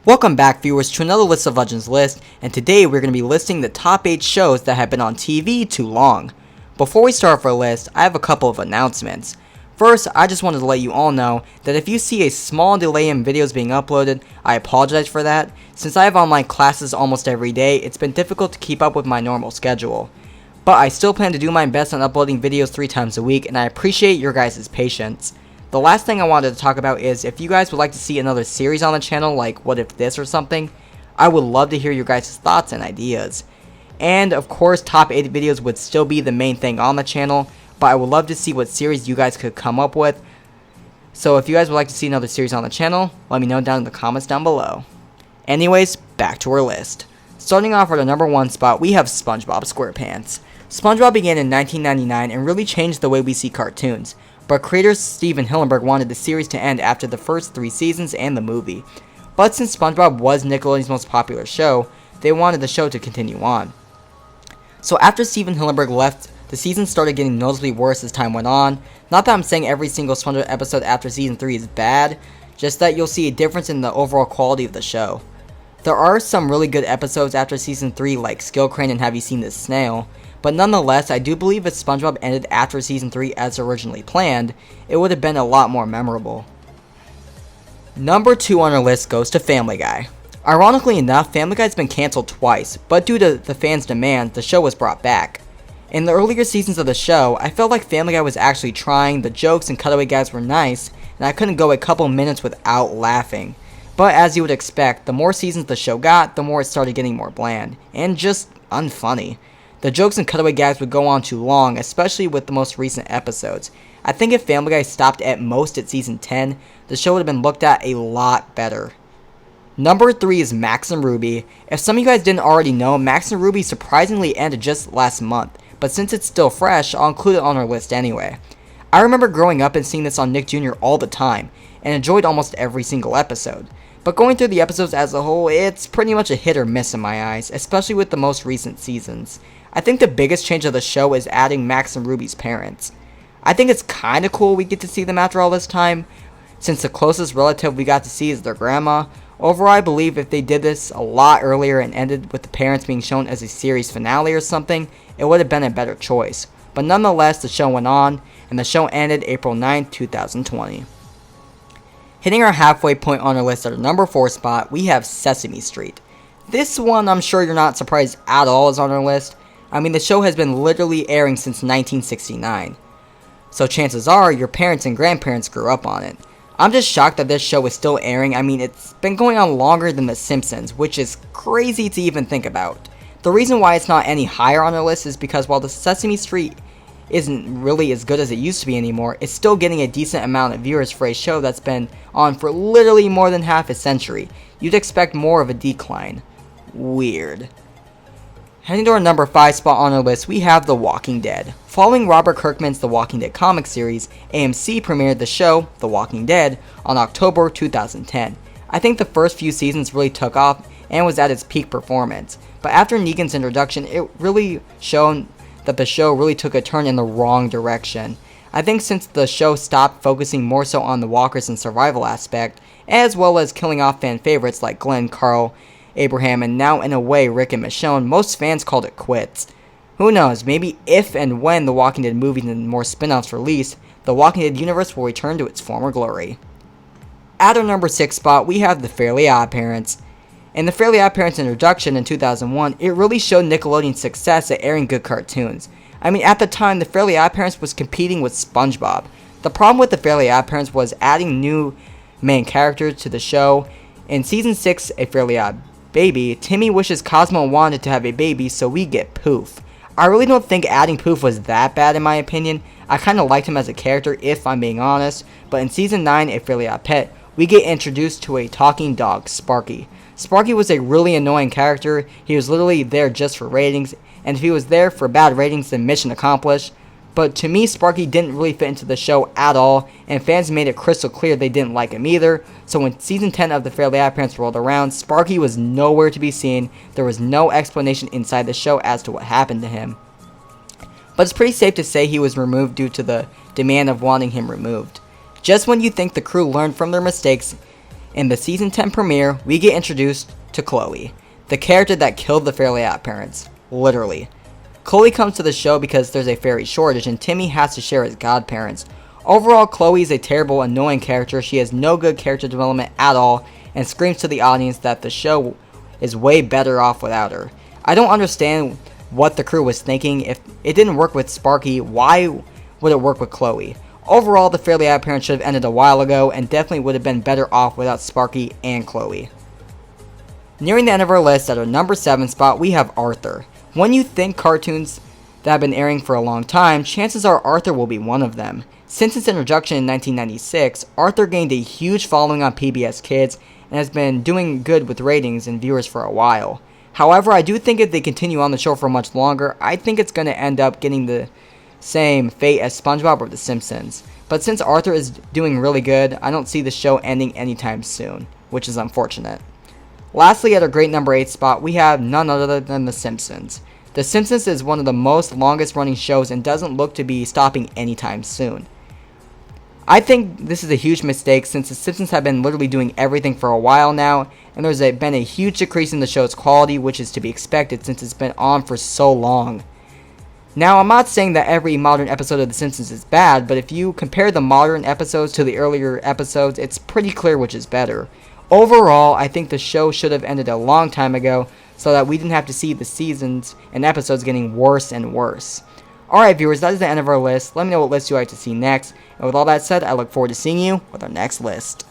Welcome back, viewers, to another List of Legends list, and today we're going to be listing the top 8 shows that have been on TV too long. Before we start our list, I have a couple of announcements. First, I just wanted to let you all know that if you see a small delay in videos being uploaded, I apologize for that. Since I have online classes almost every day, it's been difficult to keep up with my normal schedule. But I still plan to do my best on uploading videos 3 times a week, and I appreciate your guys' patience. The last thing I wanted to talk about is if you guys would like to see another series on the channel, like What If This or something, I would love to hear your guys' thoughts and ideas. And of course, top 8 videos would still be the main thing on the channel, but I would love to see what series you guys could come up with. So if you guys would like to see another series on the channel, let me know down in the comments down below. Anyways, back to our list. Starting off at the number 1 spot, we have SpongeBob SquarePants. SpongeBob began in 1999 and really changed the way we see cartoons. But creator Steven Hillenburg wanted the series to end after the first 3 seasons and the movie. But since SpongeBob was Nickelodeon's most popular show, they wanted the show to continue on. So after Steven Hillenburg left, the season started getting noticeably worse as time went on. Not that I'm saying every single SpongeBob episode after season 3 is bad, just that you'll see a difference in the overall quality of the show. There are some really good episodes after season 3 like Skill Crane and Have You Seen This Snail, but nonetheless, I do believe if SpongeBob ended after season 3 as originally planned, it would have been a lot more memorable. Number 2 on our list goes to Family Guy. Ironically enough, Family Guy's been cancelled twice, but due to the fans' demand, the show was brought back. In the earlier seasons of the show, I felt like Family Guy was actually trying, the jokes and cutaway gags were nice, and I couldn't go a couple minutes without laughing. But as you would expect, the more seasons the show got, the more it started getting more bland, and just unfunny. The jokes and cutaway gags would go on too long, especially with the most recent episodes. I think if Family Guy stopped at most at season 10, the show would have been looked at a lot better. Number 3 is Max and Ruby. If some of you guys didn't already know, Max and Ruby surprisingly ended just last month, but since it's still fresh, I'll include it on our list anyway. I remember growing up and seeing this on Nick Jr. all the time, and enjoyed almost every single episode. But going through the episodes as a whole, it's pretty much a hit or miss in my eyes, especially with the most recent seasons. I think the biggest change of the show is adding Max and Ruby's parents. I think it's kinda cool we get to see them after all this time, since the closest relative we got to see is their grandma. Overall, I believe if they did this a lot earlier and ended with the parents being shown as a series finale or something, it would have been a better choice. But nonetheless, the show went on, and the show ended April 9, 2020. Hitting our halfway point on our list at our number 4 spot, we have Sesame Street. This one I'm sure you're not surprised at all is on our list. I mean, the show has been literally airing since 1969. So chances are your parents and grandparents grew up on it. I'm just shocked that this show is still airing. I mean, it's been going on longer than The Simpsons, which is crazy to even think about. The reason why it's not any higher on our list is because while the Sesame Street isn't really as good as it used to be anymore, it's still getting a decent amount of viewers for a show that's been on for literally more than half a century. You'd expect more of a decline. Weird. Heading to our number 5 spot on our list, we have The Walking Dead. Following Robert Kirkman's The Walking Dead comic series, AMC premiered the show, The Walking Dead, on October 2010. I think the first few seasons really took off and was at its peak performance, but after Negan's introduction, it really showed that the show really took a turn in the wrong direction. I think since the show stopped focusing more so on the walkers and survival aspect, as well as killing off fan favorites like Glenn, Carl, Abraham, and now in a way Rick and Michonne, most fans called it quits. Who knows, maybe if and when The Walking Dead movies and more spin-offs release, The Walking Dead universe will return to its former glory. At our number 6 spot, we have The Fairly OddParents. In The Fairly OddParents introduction in 2001, it really showed Nickelodeon's success at airing good cartoons. I mean, at the time, The Fairly OddParents was competing with SpongeBob. The problem with The Fairly OddParents was adding new main characters to the show. In season 6, A Fairly Odd Baby, Timmy wishes Cosmo wanted to have a baby, so we get Poof. I really don't think adding Poof was that bad in my opinion. I kinda liked him as a character if I'm being honest, but in season 9, A Fairly Odd Pet, we get introduced to a talking dog, Sparky. Sparky was a really annoying character. He was literally there just for ratings, and if he was there for bad ratings, then mission accomplished. But to me, Sparky didn't really fit into the show at all, and fans made it crystal clear they didn't like him either. So when season 10 of The Fairly OddParents rolled around, Sparky was nowhere to be seen. There was no explanation inside the show as to what happened to him. But it's pretty safe to say he was removed due to the demand of wanting him removed. Just when you think the crew learned from their mistakes In the season 10 premiere, we get introduced to Chloe, the character that killed the Fairly OddParents. Literally. Chloe comes to the show because there's a fairy shortage and Timmy has to share his godparents. Overall, Chloe is a terrible, annoying character. She has no good character development at all and screams to the audience that the show is way better off without her. I don't understand what the crew was thinking. If it didn't work with Sparky, why would it work with Chloe? Overall, the Fairly OddParents should have ended a while ago and definitely would have been better off without Sparky and Chloe. Nearing the end of our list, at our number 7 spot, we have Arthur. When you think cartoons that have been airing for a long time, chances are Arthur will be one of them. Since its introduction in 1996, Arthur gained a huge following on PBS Kids and has been doing good with ratings and viewers for a while. However, I do think if they continue on the show for much longer, I think it's going to end up getting the same fate as SpongeBob or The Simpsons. But since Arthur is doing really good, I don't see the show ending anytime soon, which is unfortunate. Lastly, at our great number 8 spot, we have none other than The Simpsons. The Simpsons is one of the most longest running shows and doesn't look to be stopping anytime soon. I think this is a huge mistake since The Simpsons have been literally doing everything for a while now, and there's been a huge decrease in the show's quality, which is to be expected since it's been on for so long. Now, I'm not saying that every modern episode of The Simpsons is bad, but if you compare the modern episodes to the earlier episodes, it's pretty clear which is better. Overall, I think the show should have ended a long time ago so that we didn't have to see the seasons and episodes getting worse and worse. Alright viewers, that is the end of our list. Let me know what list you like to see next. And with all that said, I look forward to seeing you with our next list.